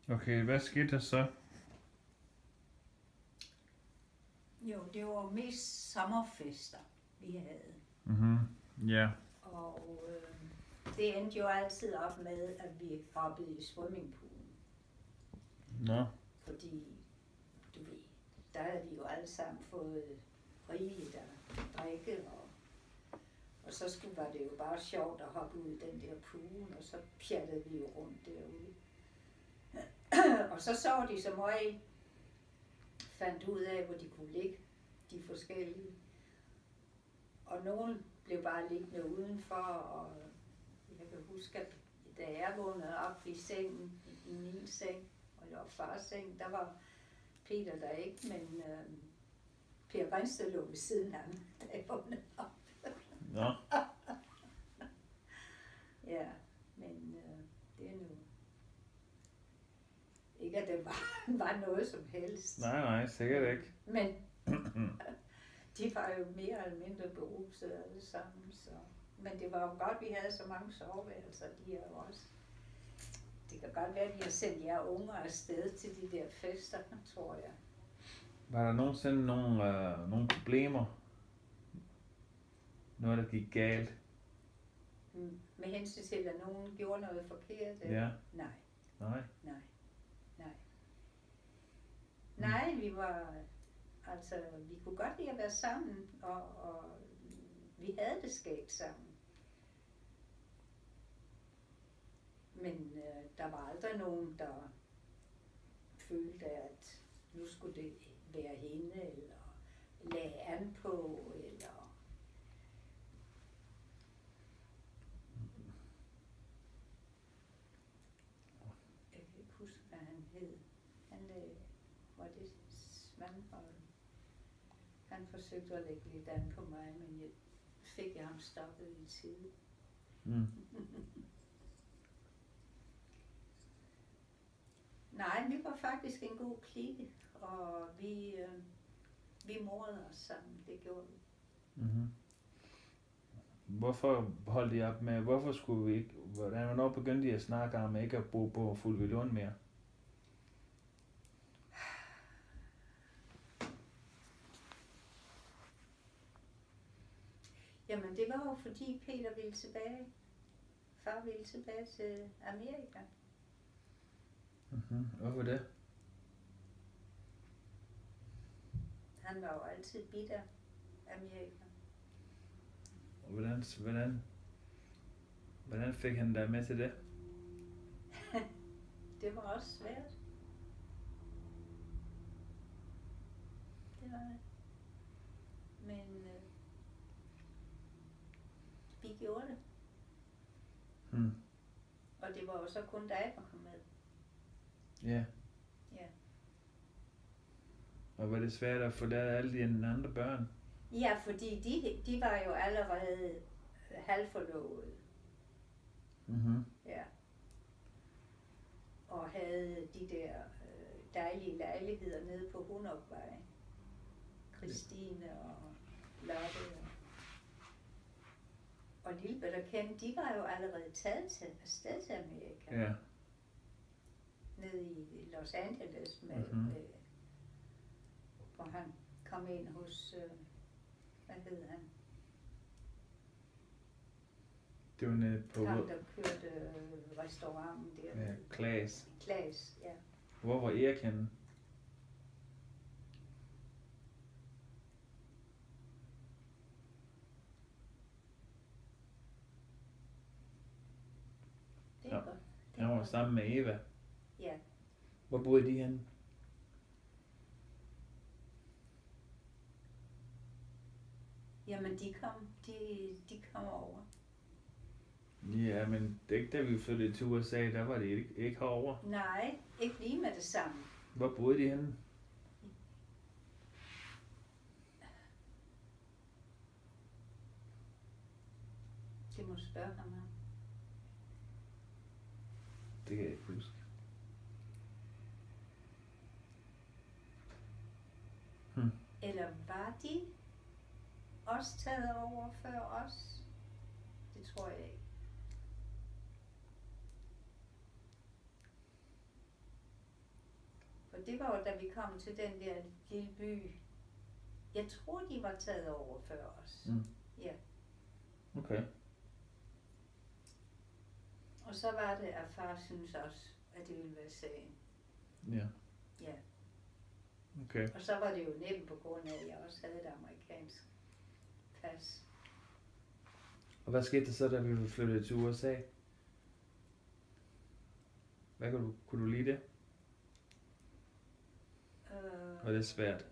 Okay, hvad skete der så? Jo, det var mest sommerfester, vi havde. Mhm. Ja. Og det endte jo altid op med, at vi hoppede i swimmingpoolen. Nå. Fordi, du ved, der havde vi jo alle sammen fået rigeligt at drikke, og så var det jo bare sjovt at hoppe ud i den der pool, og så pjattede vi jo rundt derude. Og så de som regel fandt ud af, hvor de kunne ligge, de forskellige. Og nogen blev bare liggende udenfor, og jeg kan huske, at da jeg vågnede op i sengen, i min seng, og jeg var fars seng, der var Peter der ikke, men Per Rinsted lå ved siden af mig, da jeg vågnede op. Nå. Ja, men det er nu ikke, at det var noget som helst. Nej, sikkert ikke. Men de var jo mere eller mindre berusede alle sammen, så. Men det var jo godt, vi havde så mange soveværelser, de er jo også. Det kan godt være, at de har sendt jer unger afsted til de der fester, tror jeg. Var der nogensinde nogle problemer? Noget, der gik galt? Med hensyn til, at nogen gjorde noget forkert? Ja. Nej. Nej. Nej, vi var, altså, vi kunne godt lide at være sammen, og vi havde det skægt sammen. Men der var aldrig nogen, der følte, at nu skulle det være hende, eller lagde an på, eller. Jeg kan ikke huske, hvad han hed. Var det Svanholm? Han forsøgte at lægge lidt an på mig, men jeg fik ham stoppet i tide. Nej, vi var faktisk en god klike, og vi morede os sammen, det gjorde vi. Mhm. Hvorfor holdt I op med, hvorfor skulle vi ikke, hvornår begyndte I at snakke om ikke at bo på Fuglvillund mere? Jamen det var jo fordi Peter ville tilbage. Far ville tilbage til Amerika. Mhm. Hvorfor det? Han var jo altid bitter Amerika. Og hvordan fik han dig med til det? Det var også svært. Det var det. Men vi gjorde det. Og det var jo så kun dig, der kom med. Ja. Ja. Og var det svært at få lært alle de andre børn? Ja, fordi de var jo allerede halvforlovede. Mhm. Ja. Og havde de der dejlige lejligheder nede på Hundopvej. Christine og Lotte og Lillebælt og Ken, de var jo allerede taget afsted til Amerika. Ja. Nede i Los Angeles med, hvor han kom ind hos, hvad hed han? Det var nede på... Ham, der kørte restauranten der. Ja, Klaas. Klaas, ja. Hvor var Erik henne? Det er godt. Han var sammen med Eva. Ja. Hvor boede de henne? Jamen, de kom over. Ja, men det er ikke da vi flyttede til USA, der var det ikke herovre. Nej, ikke lige med det samme. Hvor boede de henne? Det må du spørge ham om. Det kan jeg ikke huske. Eller var de også taget over før os? Det tror jeg ikke. det var jo, da vi kom til den der lille by. Jeg tror, de var taget over før os. Mm. Ja. Okay. Og så var det, at far synes også, at det ville være sagen. Ja. Ja. Okay. Og så var det jo nemt på grund af, at jeg også havde et amerikansk pas. Og hvad skete der så, da vi flyttede til USA? Hvad kunne du lide det? Var det svært?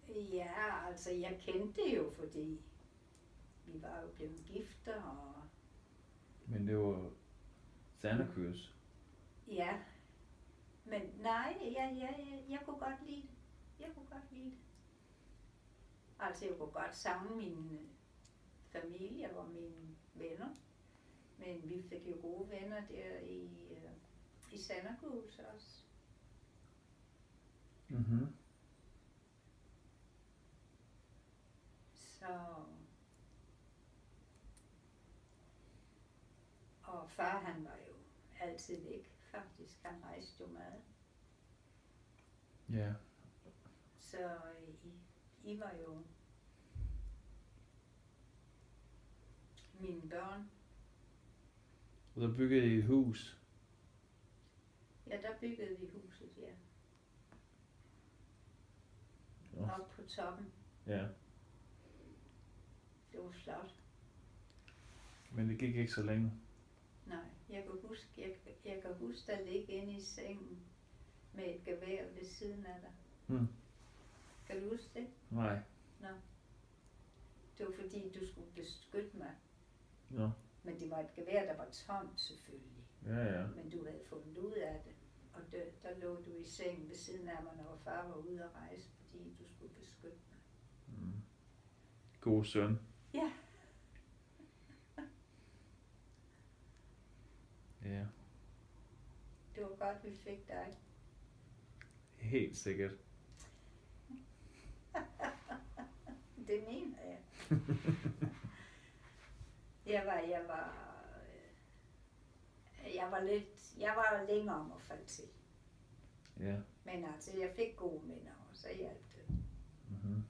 Ja, altså jeg kendte det jo, fordi vi var jo blevet gifter, og Men det var Santa Cruz. ja, men nej, jeg kunne godt lide det. Jeg kunne godt lide det. Altså jeg kunne godt savne min familie og mine venner, men vi fik jo gode venner der i Santa Cruz også. Mhm. Så og far han var jo altid væk faktisk, han rejste jo meget. Ja. Så I var jo mine børn. Og så byggede I et hus. Ja, der byggede vi huset, ja. Ja. Op på toppen. Ja. Det var flot. Men det gik ikke så længe. Nej, jeg kan huske at ligge inde i sengen med et gevær ved siden af dig. Hmm. Kan du huske det? Nej. Nå. Det var fordi, du skulle beskytte mig. Nå. Men det var et gevær, der var tomt selvfølgelig. Ja, ja. Men du havde fundet ud af det. Og der lå du i sengen ved siden af mig, når far var ude at rejse, fordi du skulle beskytte mig. Mm. God søn. Ja. Ja. Det var godt, vi fik dig. Helt sikkert. Det mener jeg. Jeg var længere om at falde til. Ja. Men altså, jeg fik gode minder, og så hjalp det. Mhm.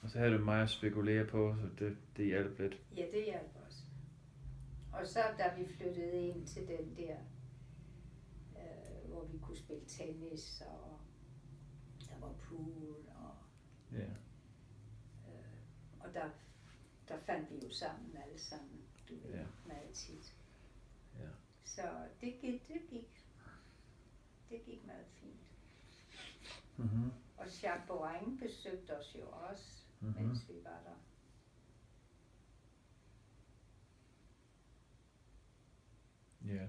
Og så havde du mig at spekulere på, så det hjalp lidt. Ja, det hjalp også. Og så da vi flyttede ind til den der, hvor vi kunne spille tennis, og der var pool, og, Ja. og der fandt vi jo sammen alle sammen, du ved, Ja. meget tit. Ja. Så det gik meget fint. Mhm. Og Jacques Boring besøgte os jo også, Mhm. mens vi var der. Ja.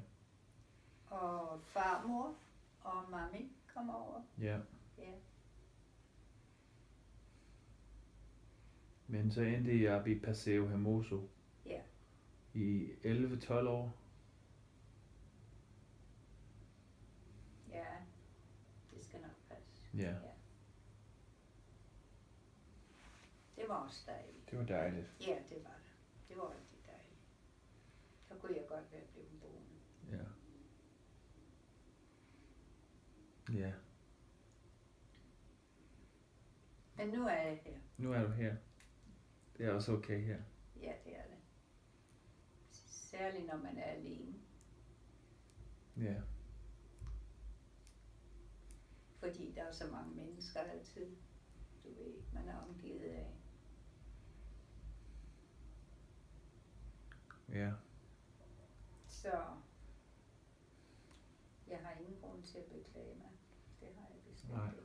Og farmor og mami kom over. Ja. Ja. Men så endte jeg op i Paseo Hermoso. Ja. I 11-12 år. Ja, det skal nok passe. Ja. Det var også dejligt. Det var dejligt. Ja, det var det. Det var rigtig dejligt. Der kunne jeg godt være blevet boende. Ja. Ja. Men nu er jeg her. Nu er du her. Det er også okay her. Ja, det er det. Særligt når man er alene. Ja. Fordi der er så mange mennesker altid. Du ved, man er omgivet af. Ja. Så jeg har ingen grund til at beklage mig. Det har jeg bestemt Nej. ikke.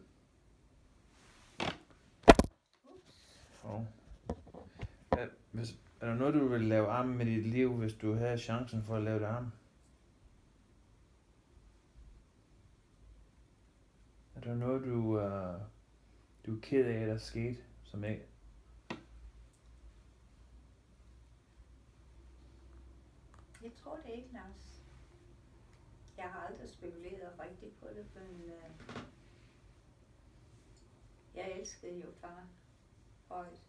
Og er der noget, du vil lave om med dit liv, hvis du havde chancen for at lave det om? Er der noget, du er ked af, der skete, som ikke? Jeg tror det ikke, Lars. Jeg har aldrig spekuleret rigtigt på det, men jeg elskede jo far højt,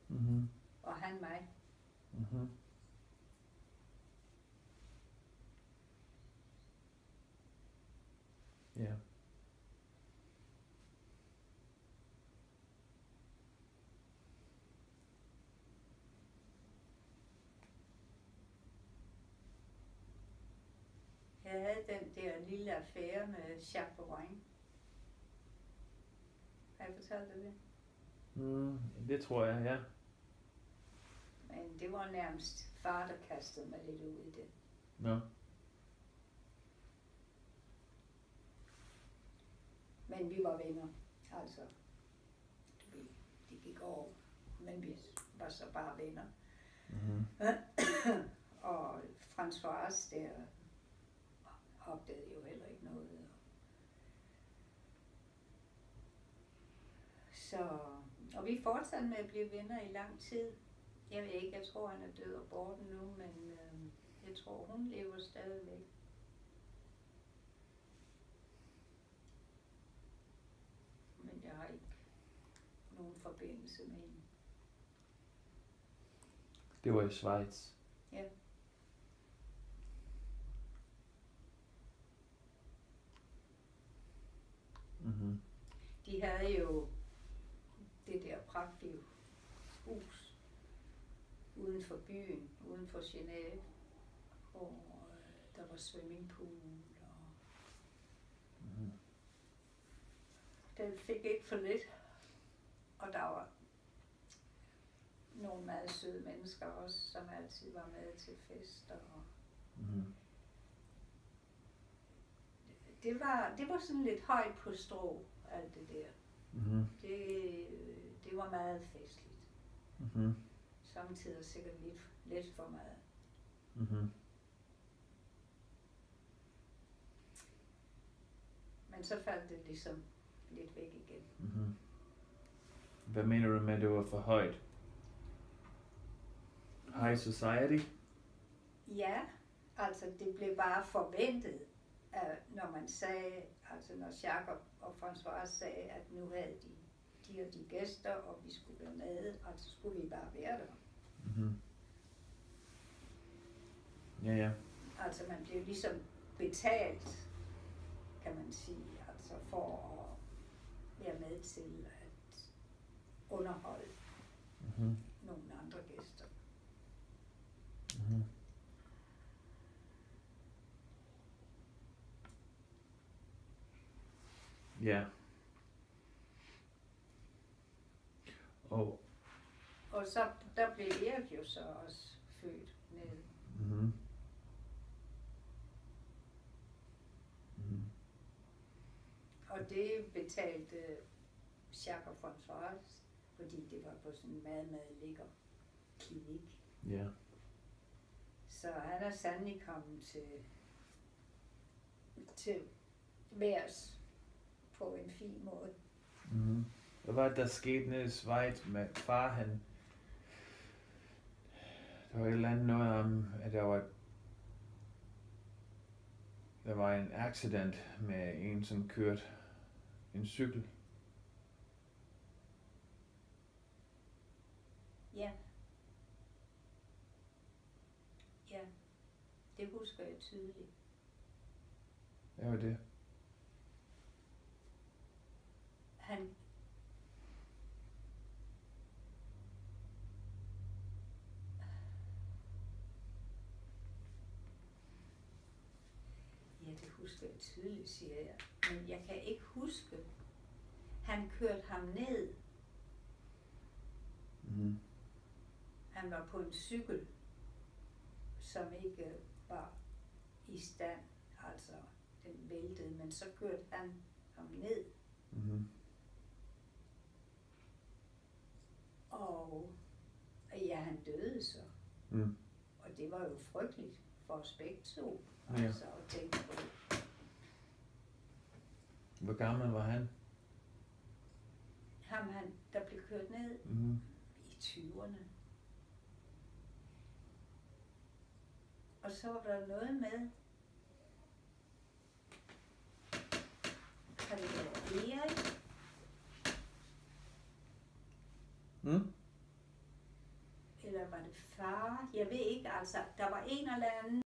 Mhm. og han mig. Mhm. Ja. Jeg havde den der lille affære med Jacques Borin. Har jeg fortalt dig det? Det tror jeg, ja. Men det var nærmest far, der kastede mig lidt ud i det. Nå. Men vi var venner, altså. Det gik over, men vi var så bare venner. Mm-hmm. Og François der opdagede jo heller ikke noget. Så, og vi fortsatte med at blive venner i lang tid. Jeg ved ikke, jeg tror han er død og borte nu, men jeg tror hun lever stadigvæk. Men jeg har ikke nogen forbindelse med hende. Det var i Schweiz. Ja. Mm-hmm. De havde jo det der pragtfulde hus uden for byen, uden for Genève, hvor der var swimmingpool og den fik ikke for lidt. Og der var nogle meget søde mennesker også, som altid var med til fester. Og det var sådan lidt højt på strå, alt det der. Mm-hmm. Det var meget festligt. Mm-hmm. Samtidig sikkert lidt for meget. Mm-hmm. Men så faldt det ligesom lidt væk igen. Mm-hmm. Hvad mener du med, at det var for højt? High society? Ja, altså det blev bare forventet, at når man sagde, altså når Jacob og François sagde, at nu havde de og de gæster, og vi skulle være med, altså skulle vi bare være der. Mm-hmm. Ja, ja. Altså man blev ligesom betalt, kan man sige, altså for at være med til at underholde nogle andre gæster. Mm-hmm. Ja. Og så der blev Erik jo så også født nede. Mm-hmm. Mm-hmm. Og det betalte Jacques og François, fordi det var på sådan en meget lækker klinik. Ja. Så han er sandelig kommet til værs på en fin måde. Mm-hmm. Hvad var det, der skete nede i Schweiz med far? Der var et eller andet noget om, at der var en accident med en, som kørte en cykel. Ja. Ja, det husker jeg tydeligt. Hvad var det? Ja, det husker jeg tydeligt, siger jeg. Men jeg kan ikke huske. Han kørte ham ned. Mm-hmm. Han var på en cykel, som ikke var i stand. Altså, den væltede, men så kørte han ham ned. Mm-hmm. Og ja, han døde så. Mm. Og det var jo frygteligt for os begge to. Ja. Altså, at tænke på. Hvor gammel var han? Ham, der blev kørt ned i 20'erne. Og så var der noget med, har det været Erik? Eller var det far? Jeg ved ikke, altså, der var en eller anden